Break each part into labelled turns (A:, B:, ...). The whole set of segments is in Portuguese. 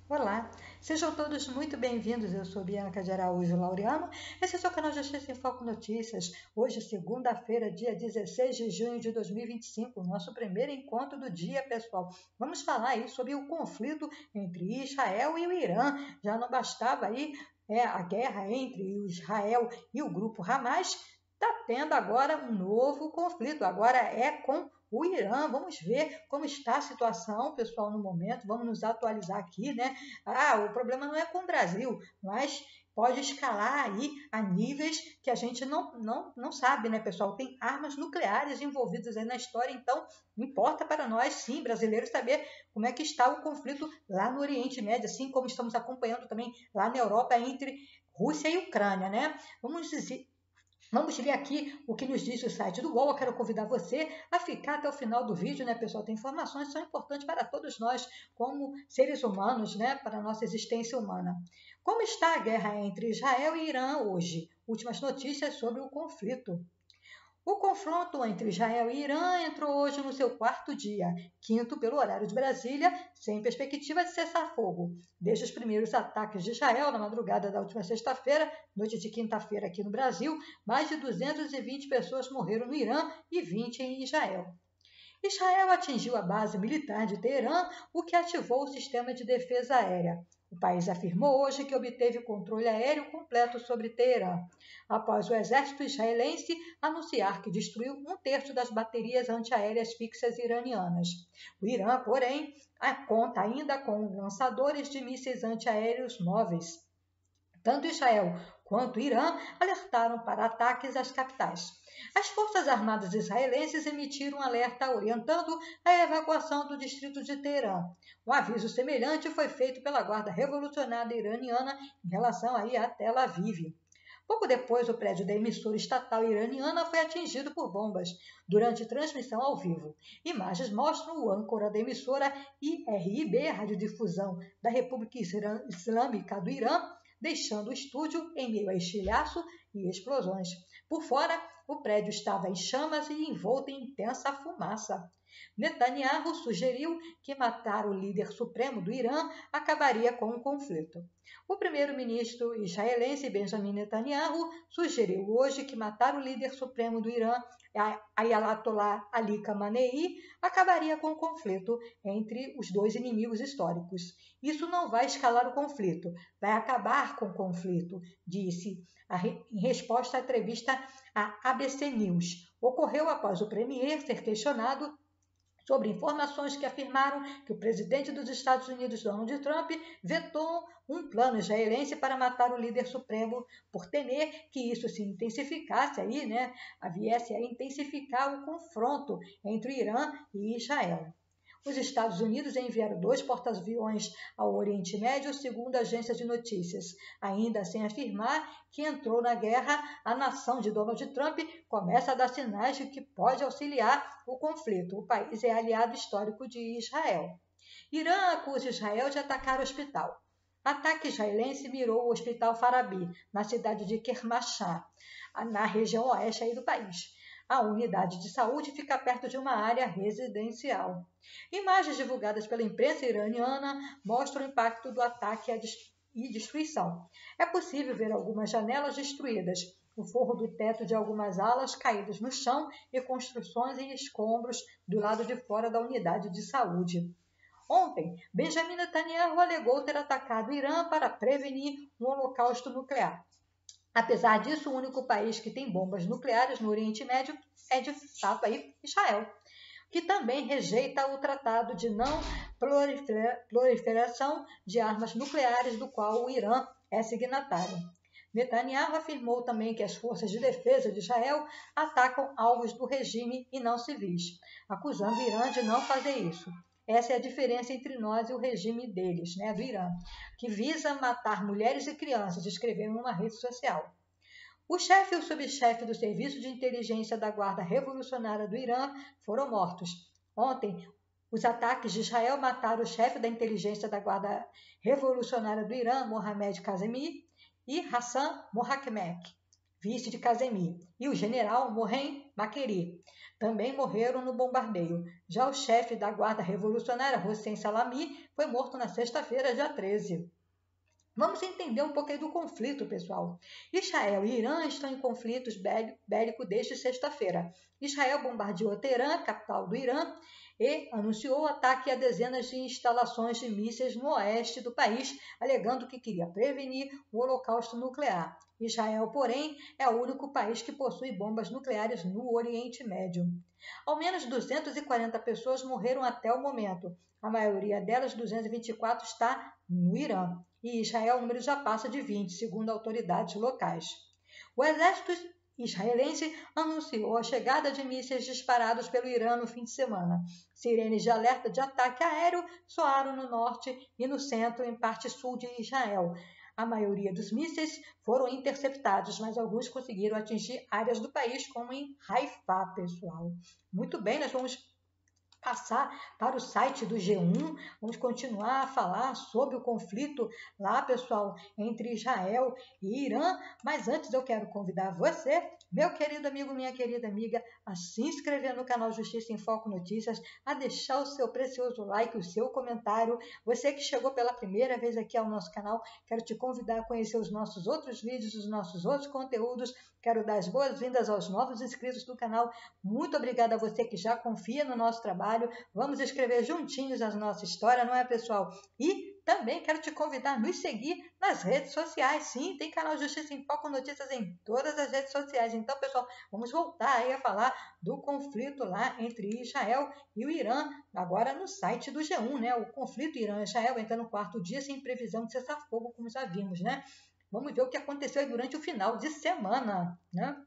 A: Olá, sejam todos muito bem-vindos. Eu sou Bianca de Araújo Laureano. Esse é o seu canal Justiça em Foco Notícias. Hoje, segunda-feira, dia 16 de junho de 2025, nosso primeiro encontro do dia, pessoal. Vamos falar aí sobre o conflito entre Israel e o Irã. Já não bastava aí a guerra entre o Israel e o grupo Hamas. Está tendo agora um novo conflito. Agora é com o Irã. Vamos ver como está a situação, pessoal, no momento. Vamos nos atualizar aqui, né? O problema não é com o Brasil, mas pode escalar aí a níveis que a gente não sabe, né, pessoal? Tem armas nucleares envolvidas aí na história, então importa para nós, sim, brasileiros, saber como é que está o conflito lá no Oriente Médio, assim como estamos acompanhando também lá na Europa entre Rússia e Ucrânia, né? Vamos ver aqui o que nos diz o site do UOL. Eu quero convidar você a ficar até o final do vídeo, né, pessoal? Tem informações que são importantes para todos nós, como seres humanos, né, para a nossa existência humana. Como está a guerra entre Israel e Irã hoje? Últimas notícias sobre o conflito. O confronto entre Israel e Irã entrou hoje no seu quarto dia, quinto pelo horário de Brasília, sem perspectiva de cessar-fogo. Desde os primeiros ataques de Israel na madrugada da última sexta-feira, noite de quinta-feira aqui no Brasil, mais de 220 pessoas morreram no Irã e 20 em Israel. Israel atingiu a base militar de Teherã, o que ativou o sistema de defesa aérea. O país afirmou hoje que obteve controle aéreo completo sobre Teherã, após o exército israelense anunciar que destruiu um terço das baterias antiaéreas fixas iranianas. O Irã, porém, conta ainda com lançadores de mísseis antiaéreos móveis. Tanto Israel quanto o Irã alertaram para ataques às capitais. As Forças Armadas israelenses emitiram um alerta orientando a evacuação do distrito de Teherã. Um aviso semelhante foi feito pela Guarda Revolucionária Iraniana em relação aí a Tel Aviv. Pouco depois, o prédio da emissora estatal iraniana foi atingido por bombas durante transmissão ao vivo. Imagens mostram o âncora da emissora IRIB, Radiodifusão da República Islâmica do Irã, deixando o estúdio em meio a estilhaço e explosões. Por fora, o prédio estava em chamas e envolto em intensa fumaça. Netanyahu sugeriu que matar o líder supremo do Irã acabaria com o conflito. O primeiro-ministro israelense Benjamin Netanyahu sugeriu hoje que matar o líder supremo do Irã, Ayatollah Ali Khamenei, acabaria com o conflito entre os dois inimigos históricos. Isso não vai escalar o conflito, vai acabar com o conflito, disse em resposta à entrevista à ABC News. Ocorreu após o premier ser questionado sobre informações que afirmaram que o presidente dos Estados Unidos, Donald Trump, vetou um plano israelense para matar o líder supremo por temer que isso se intensificasse aí, né, viesse a intensificar o confronto entre o Irã e Israel. Os Estados Unidos enviaram 2 porta-aviões ao Oriente Médio, segundo a agência de notícias. Ainda sem afirmar que entrou na guerra, a nação de Donald Trump começa a dar sinais de que pode auxiliar o conflito. O país é aliado histórico de Israel. Irã acusa Israel de atacar o hospital. Ataque israelense mirou o hospital Farabi, na cidade de Kermanshah, na região oeste aí do país. A unidade de saúde fica perto de uma área residencial. Imagens divulgadas pela imprensa iraniana mostram o impacto do ataque e destruição. É possível ver algumas janelas destruídas, o forro do teto de algumas alas caídas no chão e construções e escombros do lado de fora da unidade de saúde. Ontem, Benjamin Netanyahu alegou ter atacado o Irã para prevenir um holocausto nuclear. Apesar disso, o único país que tem bombas nucleares no Oriente Médio é, de fato, aí, Israel, que também rejeita o Tratado de Não Proliferação de Armas Nucleares, do qual o Irã é signatário. Netanyahu afirmou também que as forças de defesa de Israel atacam alvos do regime e não civis, acusando o Irã de não fazer isso. Essa é a diferença entre nós e o regime deles, né, do Irã, que visa matar mulheres e crianças, escreveu em uma rede social. O chefe e o subchefe do Serviço de Inteligência da Guarda Revolucionária do Irã foram mortos. Ontem, os ataques de Israel mataram o chefe da inteligência da Guarda Revolucionária do Irã, Mohammad Kazemi, e Hassan Mohammad, vice de Kazemi, e o general Mohem Makeri. Também morreram no bombardeio. Já o chefe da Guarda Revolucionária, Hossein Salami, foi morto na sexta-feira, dia 13. Vamos entender um pouco aí do conflito, pessoal. Israel e Irã estão em conflitos bélicos desde sexta-feira. Israel bombardeou Teherã, capital do Irã, e anunciou o ataque a dezenas de instalações de mísseis no oeste do país, alegando que queria prevenir o holocausto nuclear. Israel, porém, é o único país que possui bombas nucleares no Oriente Médio. Ao menos 240 pessoas morreram até o momento. A maioria delas, 224, está no Irã. E Israel, o número já passa de 20, segundo autoridades locais. O exército israelense anunciou a chegada de mísseis disparados pelo Irã no fim de semana. Sirenes de alerta de ataque aéreo soaram no norte e no centro, em parte sul de Israel. A maioria dos mísseis foram interceptados, mas alguns conseguiram atingir áreas do país, como em Haifa, pessoal. Muito bem, nós vamos passar para o site do G1, vamos continuar a falar sobre o conflito lá, pessoal, entre Israel e Irã, mas antes eu quero convidar você, meu querido amigo, minha querida amiga, a se inscrever no canal Justiça em Foco Notícias, a deixar o seu precioso like, o seu comentário. Você que chegou pela primeira vez aqui ao nosso canal, quero te convidar a conhecer os nossos outros vídeos, os nossos outros conteúdos. Quero dar as boas-vindas aos novos inscritos do canal. Muito obrigada a você que já confia no nosso trabalho. Vamos escrever juntinhos a nossa história, não é, pessoal? E também quero te convidar a nos seguir nas redes sociais. Sim, tem canal Justiça em Foco Notícias em todas as redes sociais. Então, pessoal, vamos voltar aí a falar do conflito lá entre Israel e o Irã, agora no site do G1, né? O conflito Irã-Israel entra no quarto dia sem previsão de cessar fogo, como já vimos, né? Vamos ver o que aconteceu aí durante o final de semana, né?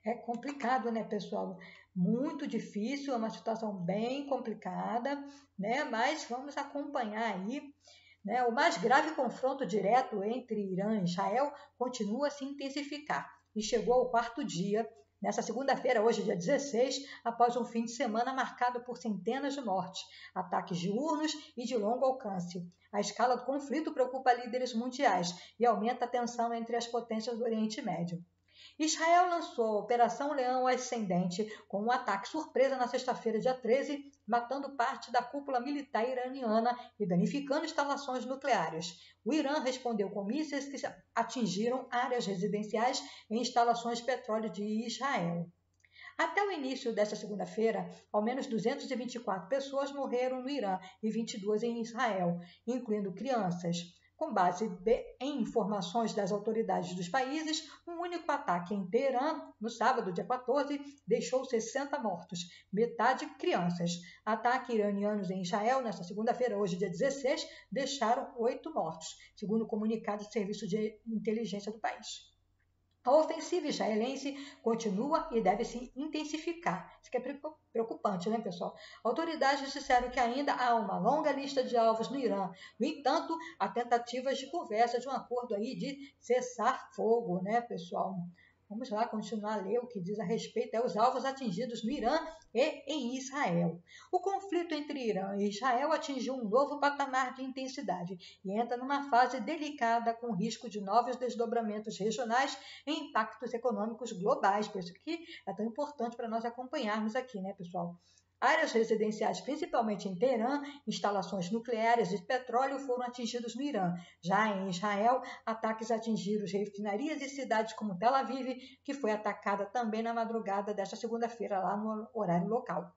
A: É complicado, né, pessoal? Muito difícil, é uma situação bem complicada, né? Mas vamos acompanhar aí, né? O mais grave confronto direto entre Irã e Israel continua a se intensificar e chegou ao quarto dia, nessa segunda-feira, hoje, dia 16, após um fim de semana marcado por centenas de mortes, ataques diurnos e de longo alcance. A escala do conflito preocupa líderes mundiais e aumenta a tensão entre as potências do Oriente Médio. Israel lançou a Operação Leão Ascendente com um ataque surpresa na sexta-feira, dia 13, matando parte da cúpula militar iraniana e danificando instalações nucleares. O Irã respondeu com mísseis que atingiram áreas residenciais e instalações de petróleo de Israel. Até o início desta segunda-feira, ao menos 224 pessoas morreram no Irã e 22 em Israel, incluindo crianças. Com base em informações das autoridades dos países, um único ataque em Teherã, no sábado, dia 14, deixou 60 mortos, metade crianças. Ataques iranianos em Israel, nesta segunda-feira, hoje, dia 16, deixaram 8 mortos, segundo o comunicado do Serviço de Inteligência do país. A ofensiva israelense continua e deve se intensificar. Isso que é preocupante, né, pessoal? Autoridades disseram que ainda há uma longa lista de alvos no Irã. No entanto, há tentativas de conversa de um acordo aí de cessar fogo, né, pessoal? Vamos lá continuar a ler o que diz a respeito aos alvos atingidos no Irã e em Israel. O conflito entre Irã e Israel atingiu um novo patamar de intensidade e entra numa fase delicada com risco de novos desdobramentos regionais e impactos econômicos globais. Por isso que é tão importante para nós acompanharmos aqui, né, pessoal? Áreas residenciais, principalmente em Teherã, instalações nucleares de petróleo foram atingidos no Irã. Já em Israel, ataques atingiram refinarias e cidades como Tel Aviv, que foi atacada também na madrugada desta segunda-feira, lá no horário local.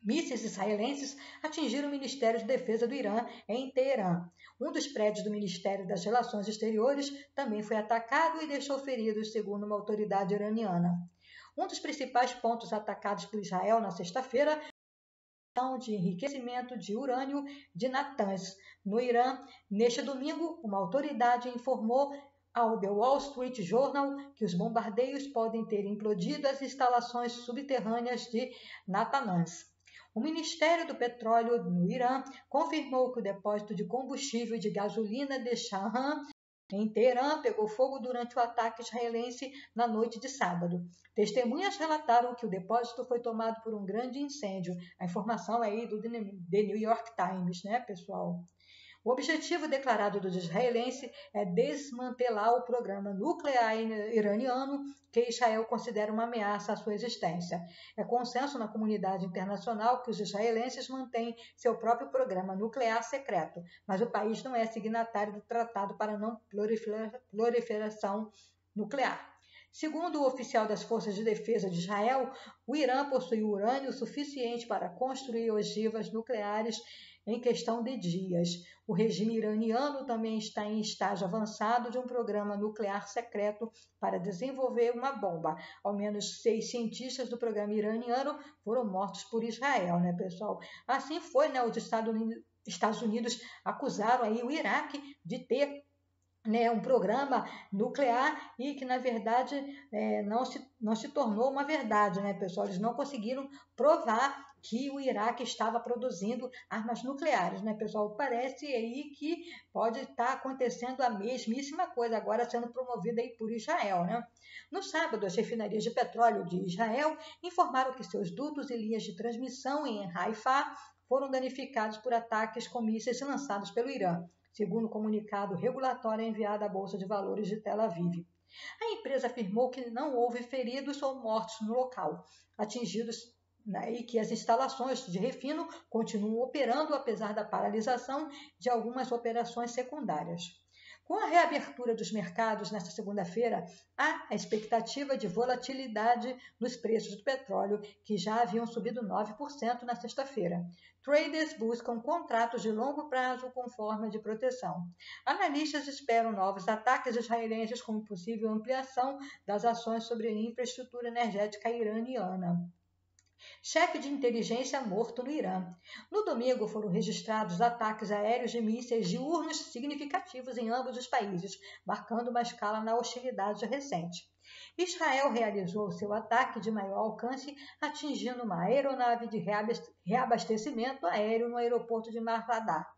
A: Mísseis israelenses atingiram o Ministério de Defesa do Irã em Teherã. Um dos prédios do Ministério das Relações Exteriores também foi atacado e deixou feridos, segundo uma autoridade iraniana. Um dos principais pontos atacados por Israel na sexta-feira de enriquecimento de urânio de Natanz, no Irã. Neste domingo, uma autoridade informou ao The Wall Street Journal que os bombardeios podem ter implodido as instalações subterrâneas de Natanz. O Ministério do Petróleo no Irã confirmou que o depósito de combustível e de gasolina de Shahram em Teherã pegou fogo durante o ataque israelense na noite de sábado. Testemunhas relataram que o depósito foi tomado por um grande incêndio. A informação é aí do The New York Times, né, pessoal? O objetivo declarado dos israelenses é desmantelar o programa nuclear iraniano, que Israel considera uma ameaça à sua existência. É consenso na comunidade internacional que os israelenses mantêm seu próprio programa nuclear secreto, mas o país não é signatário do Tratado para não proliferação nuclear. Segundo o oficial das Forças de Defesa de Israel, o Irã possui urânio suficiente para construir ogivas nucleares em questão de dias. O regime iraniano também está em estágio avançado de um programa nuclear secreto para desenvolver uma bomba. Ao menos 6 cientistas do programa iraniano foram mortos por Israel, né, pessoal? Assim foi, né? Os Estados Unidos acusaram aí o Iraque de ter, né, um programa nuclear e que, na verdade, não se tornou uma verdade, né, pessoal? Eles não conseguiram provar que o Iraque estava produzindo armas nucleares, né, pessoal? Parece aí que pode estar acontecendo a mesmíssima coisa agora sendo promovida aí por Israel, né? No sábado, as refinarias de petróleo de Israel informaram que seus dutos e linhas de transmissão em Haifa foram danificados por ataques com mísseis lançados pelo Irã, segundo o comunicado regulatório enviado à Bolsa de Valores de Tel Aviv. A empresa afirmou que não houve feridos ou mortos no local atingidos, né, e que as instalações de refino continuam operando apesar da paralisação de algumas operações secundárias. Com a reabertura dos mercados nesta segunda-feira, há a expectativa de volatilidade nos preços do petróleo, que já haviam subido 9% na sexta-feira. Traders buscam contratos de longo prazo com forma de proteção. Analistas esperam novos ataques israelenses como possível ampliação das ações sobre a infraestrutura energética iraniana. Chefe de inteligência morto no Irã. No domingo foram registrados ataques aéreos de mísseis diurnos significativos em ambos os países, marcando uma escala na hostilidade recente. Israel realizou seu ataque de maior alcance, atingindo uma aeronave de reabastecimento aéreo no aeroporto de Marvadar,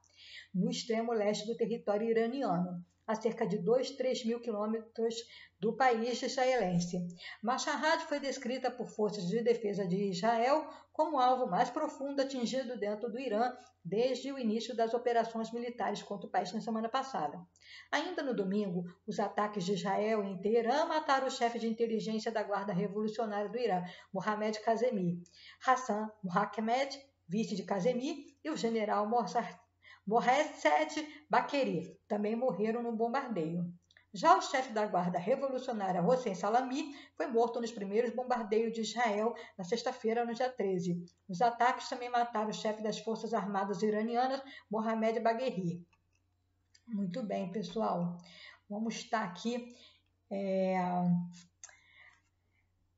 A: no extremo leste do território iraniano, a cerca de 2-3 mil quilômetros do país israelense. Mashhad foi descrita por forças de defesa de Israel como o alvo mais profundo atingido dentro do Irã desde o início das operações militares contra o país na semana passada. Ainda no domingo, os ataques de Israel em Teherã mataram o chefe de inteligência da Guarda Revolucionária do Irã, Mohammad Kazemi, Hassan Mohamed, vice de Kazemi, e o general Mohassed Baqueri também morreram no bombardeio. Já o chefe da Guarda Revolucionária, Hossein Salami, foi morto nos primeiros bombardeios de Israel na sexta-feira, no dia 13. Os ataques também mataram o chefe das Forças Armadas iranianas, Mohamed Bagheri. Muito bem, pessoal. Vamos estar aqui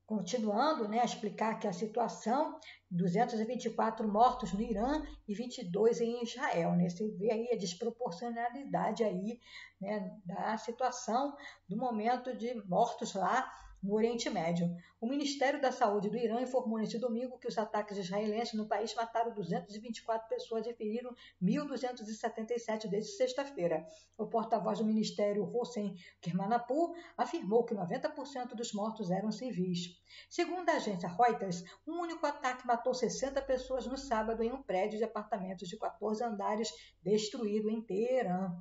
A: continuando, né, a explicar aqui a situação. 224 mortos no Irã e 22 em Israel, né? Você vê aí a desproporcionalidade aí, né, da situação do momento de mortos lá no Oriente Médio. O Ministério da Saúde do Irã informou neste domingo que os ataques israelenses no país mataram 224 pessoas e feriram 1.277 desde sexta-feira. O porta-voz do Ministério, Hossein Kermanapur, afirmou que 90% dos mortos eram civis. Segundo a agência Reuters, um único ataque matou 60 pessoas no sábado em um prédio de apartamentos de 14 andares destruído em Teherã.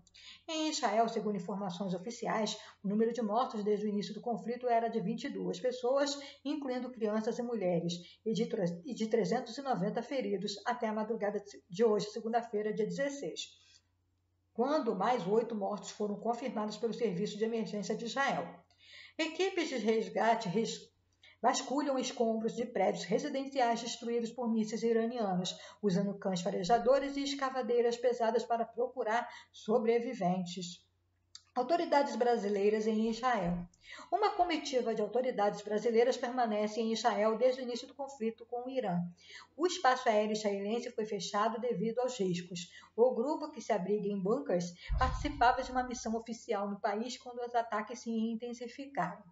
A: Em Israel, segundo informações oficiais, o número de mortos desde o início do conflito era de 22 pessoas, incluindo crianças e mulheres, e de 390 feridos até a madrugada de hoje, segunda-feira, dia 16, quando mais 8 mortos foram confirmados pelo Serviço de Emergência de Israel. Equipes de resgate vasculham escombros de prédios residenciais destruídos por mísseis iranianos, usando cães farejadores e escavadeiras pesadas para procurar sobreviventes. Autoridades brasileiras em Israel. Uma comitiva de autoridades brasileiras permanece em Israel desde o início do conflito com o Irã. O espaço aéreo israelense foi fechado devido aos riscos. O grupo, que se abriga em bunkers, participava de uma missão oficial no país quando os ataques se intensificaram.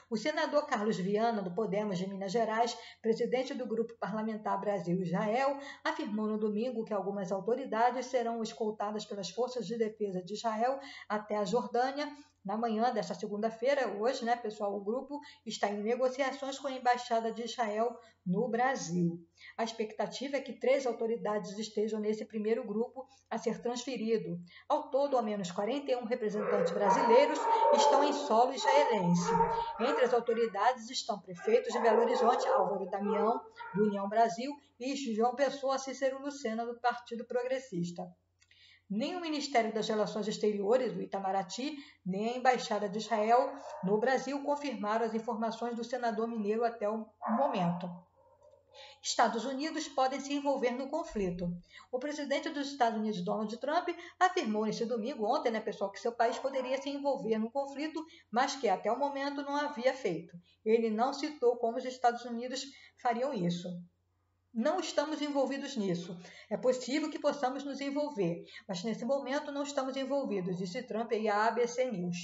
A: O senador Carlos Viana, do Podemos de Minas Gerais, presidente do Grupo Parlamentar Brasil-Israel, afirmou no domingo que algumas autoridades serão escoltadas pelas Forças de Defesa de Israel até a Jordânia, Na manhã desta segunda-feira, hoje, né, pessoal, o grupo está em negociações com a Embaixada de Israel no Brasil. A expectativa é que 3 autoridades estejam nesse primeiro grupo a ser transferido. Ao todo, ao menos 41 representantes brasileiros estão em solo israelense. Entre as autoridades estão prefeitos de Belo Horizonte, Álvaro Damião, do União Brasil, e João Pessoa Cícero Lucena, do Partido Progressista. Nem o Ministério das Relações Exteriores, do Itamaraty, nem a Embaixada de Israel no Brasil confirmaram as informações do senador mineiro até o momento. Estados Unidos podem se envolver no conflito. O presidente dos Estados Unidos, Donald Trump, afirmou neste domingo, ontem, né, pessoal, que seu país poderia se envolver no conflito, mas que até o momento não havia feito. Ele não citou como os Estados Unidos fariam isso. Não estamos envolvidos nisso. É possível que possamos nos envolver, mas nesse momento não estamos envolvidos, disse Trump à ABC News.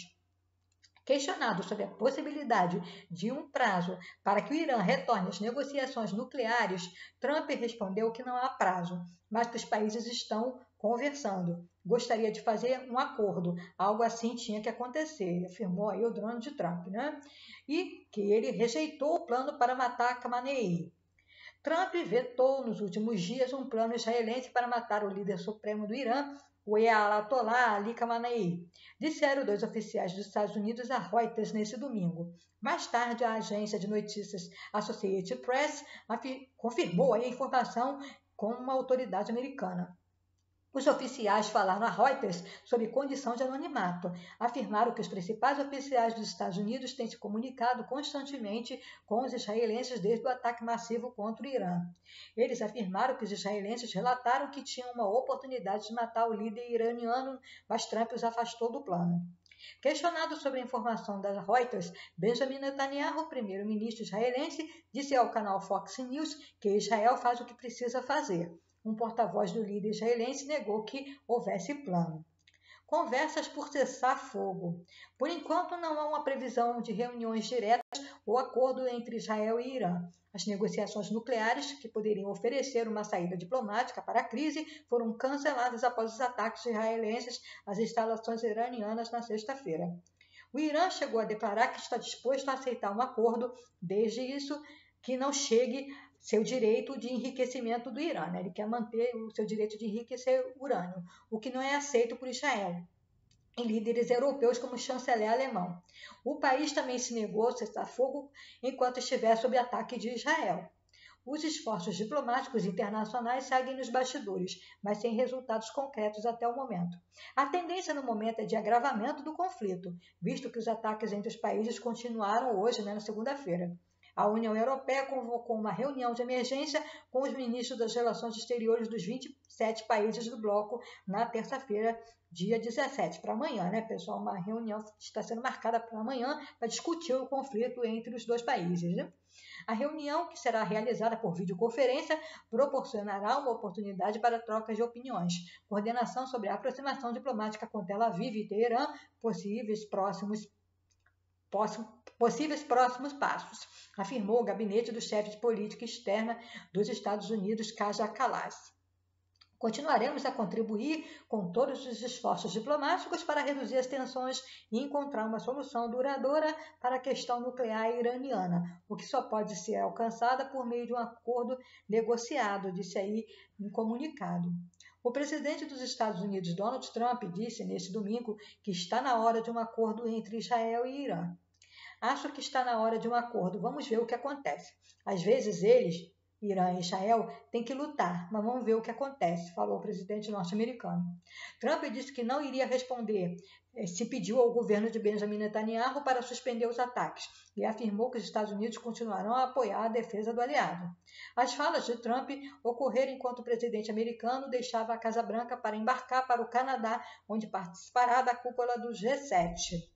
A: Questionado sobre a possibilidade de um prazo para que o Irã retorne às negociações nucleares, Trump respondeu que não há prazo, mas que os países estão conversando. Gostaria de fazer um acordo, algo assim tinha que acontecer, afirmou aí o Donald Trump, né? E que ele rejeitou o plano para matar Khamenei. Trump vetou nos últimos dias um plano israelense para matar o líder supremo do Irã, o Ayatollah Ali Khamenei, disseram 2 oficiais dos Estados Unidos a Reuters nesse domingo. Mais tarde, a agência de notícias Associated Press confirmou a informação com uma autoridade americana. Os oficiais falaram a Reuters sob condição de anonimato. Afirmaram que os principais oficiais dos Estados Unidos têm se comunicado constantemente com os israelenses desde o ataque massivo contra o Irã. Eles afirmaram que os israelenses relataram que tinham uma oportunidade de matar o líder iraniano, mas Trump os afastou do plano. Questionado sobre a informação da Reuters, Benjamin Netanyahu, primeiro-ministro israelense, disse ao canal Fox News que Israel faz o que precisa fazer. Um porta-voz do líder israelense negou que houvesse plano. Conversas por cessar fogo. Por enquanto, não há uma previsão de reuniões diretas ou acordo entre Israel e Irã. As negociações nucleares, que poderiam oferecer uma saída diplomática para a crise, foram canceladas após os ataques israelenses às instalações iranianas na sexta-feira. O Irã chegou a declarar que está disposto a aceitar um acordo, desde isso que não chegue seu direito de enriquecimento do Irã. Né? Ele quer manter o seu direito de enriquecer urânio, o que não é aceito por Israel e líderes europeus como o chanceler alemão. O país também se negou a cessar fogo enquanto estiver sob ataque de Israel. Os esforços diplomáticos internacionais seguem nos bastidores, mas sem resultados concretos até o momento. A tendência no momento é de agravamento do conflito, visto que os ataques entre os países continuaram hoje, na segunda-feira. A União Europeia convocou uma reunião de emergência com os ministros das Relações Exteriores dos 27 países do bloco na terça-feira, dia 17, para amanhã, né, pessoal? Uma reunião está sendo marcada para amanhã para discutir o conflito entre os 2 países, né? A reunião, que será realizada por videoconferência, proporcionará uma oportunidade para trocas de opiniões, coordenação sobre a aproximação diplomática com Tel Aviv e Teherã, possíveis próximos passos, afirmou o gabinete do chefe de política externa dos Estados Unidos, Kaja Kallas. Continuaremos a contribuir com todos os esforços diplomáticos para reduzir as tensões e encontrar uma solução duradoura para a questão nuclear iraniana, o que só pode ser alcançada por meio de um acordo negociado, disse aí em comunicado. O presidente dos Estados Unidos, Donald Trump, disse neste domingo que está na hora de um acordo entre Israel e Irã. Acho que está na hora de um acordo. Vamos ver o que acontece. Às vezes eles, Irã e Israel, têm que lutar, mas vamos ver o que acontece, falou o presidente norte-americano. Trump disse que não iria responder se pediu ao governo de Benjamin Netanyahu para suspender os ataques e afirmou que os Estados Unidos continuarão a apoiar a defesa do aliado. As falas de Trump ocorreram enquanto o presidente americano deixava a Casa Branca para embarcar para o Canadá, onde participará da cúpula do G7.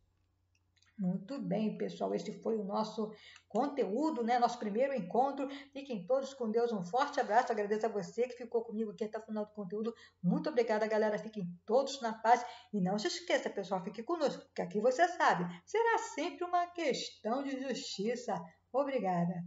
A: Muito bem, pessoal, esse foi o nosso conteúdo, né? Nosso primeiro encontro. Fiquem todos com Deus, um forte abraço. Agradeço a você que ficou comigo aqui até o final do conteúdo. Muito obrigada, galera. Fiquem todos na paz. E não se esqueça, pessoal, fique conosco, porque aqui você sabe, será sempre uma questão de justiça. Obrigada.